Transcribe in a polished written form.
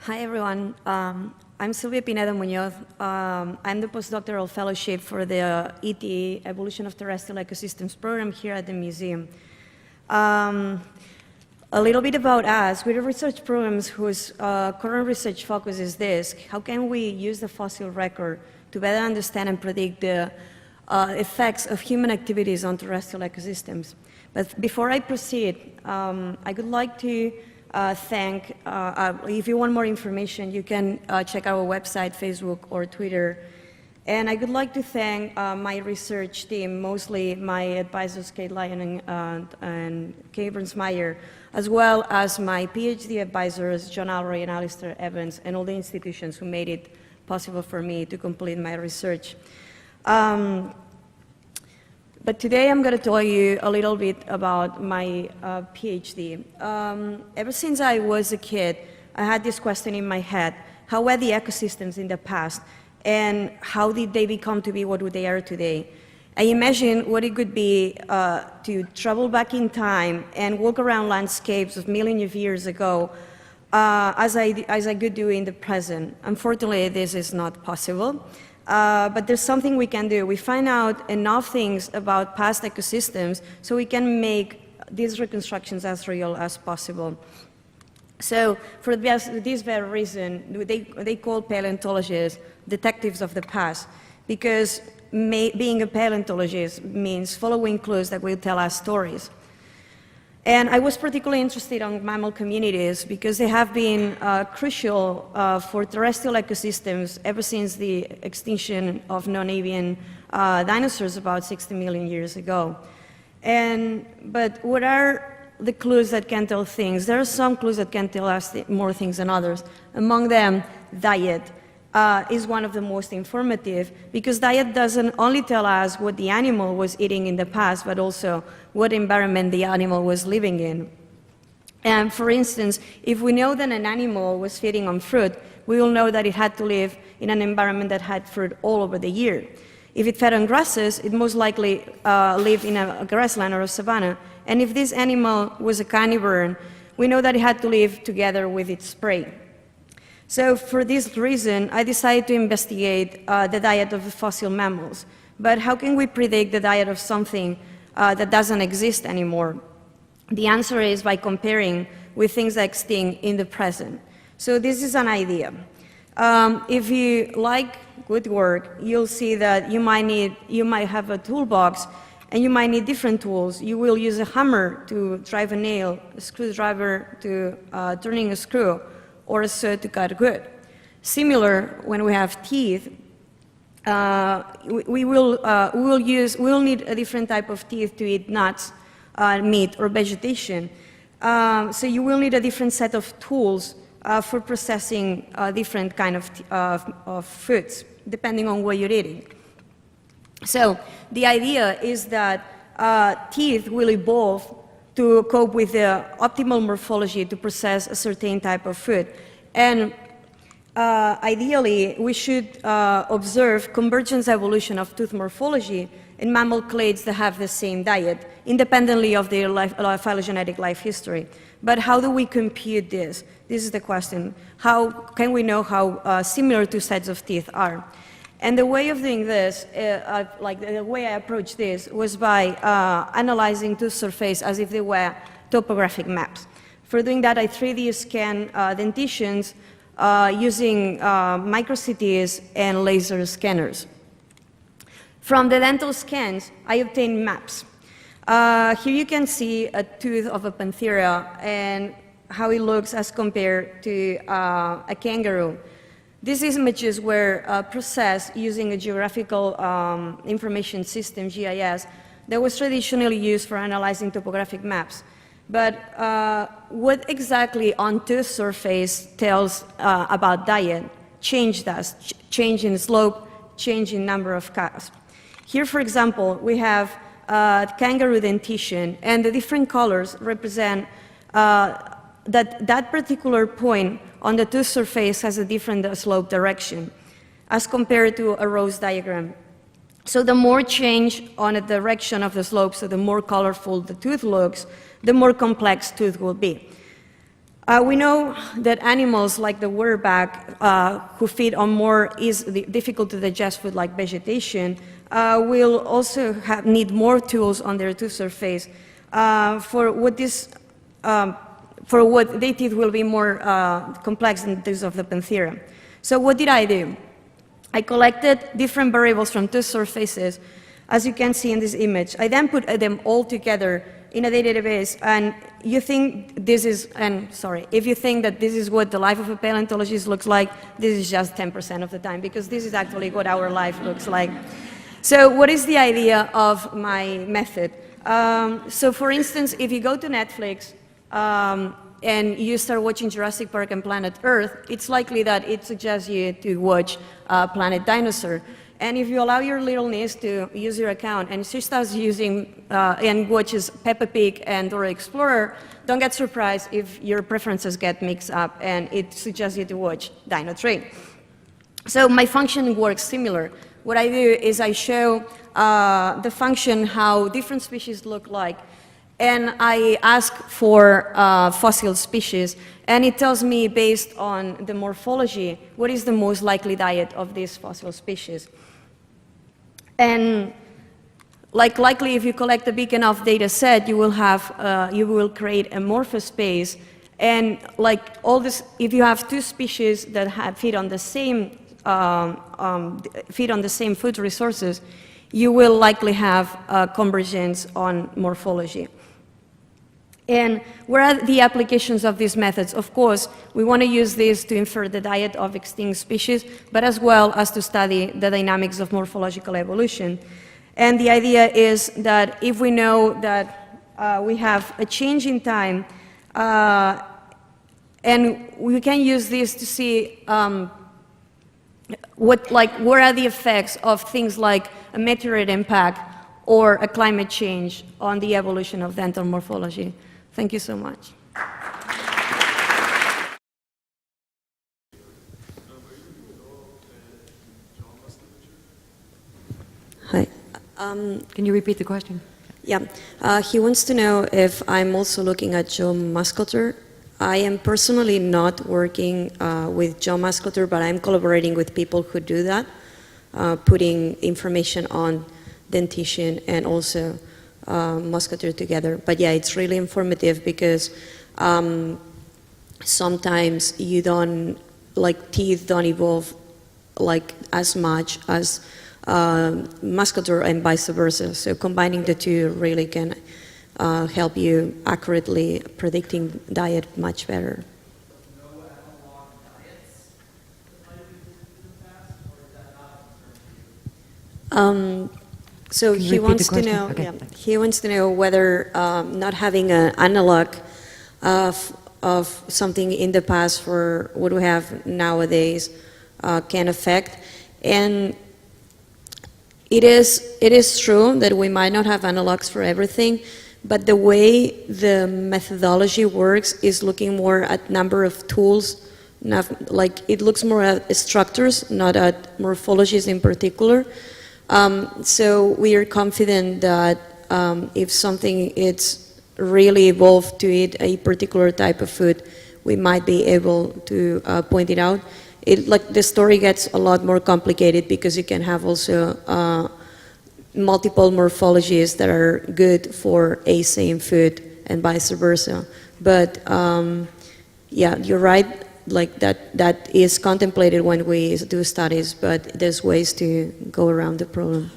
Hi, everyone. I'm Silvia Pineda-Munoz. I'm the postdoctoral fellowship for the ET, Evolution of Terrestrial Ecosystems program here at the museum. A little bit about us. We're a research program whose current research focus is this: how can we use the fossil record to better understand and predict the effects of human activities on terrestrial ecosystems? But before I proceed, I would like to thank, if you want more information, you can check our website, Facebook, or Twitter. And I would like to thank my research team, mostly my advisors, Kate Lyon and Kay Burns-Meyer, as well as my PhD advisors, John Alroy and Alistair Evans, and all the institutions who made it possible for me to complete my research. But today I'm going to tell you a little bit about my PhD. Ever since I was a kid, I had this question in my head: how were the ecosystems in the past, and how did they become to be what they are today? I imagined what it could be to travel back in time and walk around landscapes of millions of years ago, as I could do in the present. Unfortunately, this is not possible. But there's something we can do. We find out enough things about past ecosystems so we can make these reconstructions as real as possible. So for this very reason, they call paleontologists detectives of the past, because being a paleontologist means following clues that will tell us stories. And I was particularly interested in mammal communities because they have been crucial for terrestrial ecosystems ever since the extinction of non-avian dinosaurs about 60 million years ago. But what are the clues that can tell things? There are some clues that can tell us more things than others. Among them, diet is one of the most informative, because diet doesn't only tell us what the animal was eating in the past, but also what environment the animal was living in. And for instance, if we know that an animal was feeding on fruit, we will know that it had to live in an environment that had fruit all over the year. If it fed on grasses, it most likely lived in a grassland or a savanna. And if this animal was a carnivore, we know that it had to live together with its prey. So for this reason, I decided to investigate the diet of the fossil mammals. But how can we predict the diet of something that doesn't exist anymore? The answer is by comparing with things that extinct in the present. So this is an idea. If you like woodwork, you'll see that you might have a toolbox, and you might need different tools. You will use a hammer to drive a nail, a screwdriver to turning a screw, or a saw to cut wood. Similar, when we have teeth, we will need a different type of teeth to eat nuts, meat, or vegetation. So you will need a different set of tools for processing different kind of foods, depending on what you're eating. So the idea is that teeth will evolve to cope with the optimal morphology to process a certain type of food. And ideally, we should observe convergence evolution of tooth morphology in mammal clades that have the same diet, independently of their phylogenetic life history. But how do we compute this? This is the question. How can we know how similar two sets of teeth are? And the way of doing this, the way I approached this, was by analyzing tooth surface as if they were topographic maps. For doing that, I 3D scanned dentitions using micro-CTs and laser scanners. From the dental scans, I obtained maps. Here you can see a tooth of a panthera and how it looks as compared to a kangaroo. These images were processed using a geographical information system, GIS, that was traditionally used for analyzing topographic maps. But what exactly on tooth surface tells about diet? Change does, change in slope, change in number of cusps. Here, for example, we have kangaroo dentition, and the different colors represent that particular point on the tooth surface has a different slope direction as compared to a rose diagram. So the more change on a direction of the slope, so the more colorful the tooth looks, the more complex tooth will be. We know that animals like the waterback, who feed on more difficult to digest food like vegetation, will also need more tools on their tooth surface for what their teeth will be more complex than those of the Panthera. So what did I do? I collected different variables from tooth surfaces, as you can see in this image. I then put them all together in a database, and you think this is, if you think that this is what the life of a paleontologist looks like, this is just 10% of the time, because this is actually what our life looks like. So what is the idea of my method? So for instance, if you go to Netflix and you start watching Jurassic Park and Planet Earth, it's likely that it suggests you to watch Planet Dinosaur. And if you allow your little niece to use your account and she starts using and watches Peppa Pig and Dora Explorer, don't get surprised if your preferences get mixed up and it suggests you to watch Dino Train. So my function works similar. What I do is I show the function how different species look like, and I ask for fossil species, and it tells me based on the morphology what is the most likely diet of these fossil species. And likely if you collect a big enough data set, you will create a morphospace, and like all this, if you have two species that feed on the same food resources, you will likely have convergence on morphology. And where are the applications of these methods? Of course, we want to use this to infer the diet of extinct species, but as well as to study the dynamics of morphological evolution. And the idea is that if we know that we have a change in time, and we can use this to see what are the effects of things like a meteorite impact or a climate change on the evolution of dental morphology. Thank you so much. Hi. Can you repeat the question? Yeah. He wants to know if I'm also looking at jaw musculature. I am personally not working with jaw musculature, but I'm collaborating with people who do that, putting information on dentition and also musculature together. But yeah, it's really informative because sometimes you don't, teeth don't evolve as much as musculature and vice versa. So combining the two really can help you accurately predicting diet much better. So he wants to know. Okay. Yeah, he wants to know whether not having an analog of something in the past for what we have nowadays can affect. And it is true that we might not have analogs for everything, but the way the methodology works is looking more at number of tools. It looks more at structures, not at morphologies in particular. So we are confident that if something is really evolved to eat a particular type of food, we might be able to point it out. The story gets a lot more complicated because you can have also multiple morphologies that are good for a same food and vice versa. But yeah, you're right. That is contemplated when we do studies, but there's ways to go around the problem.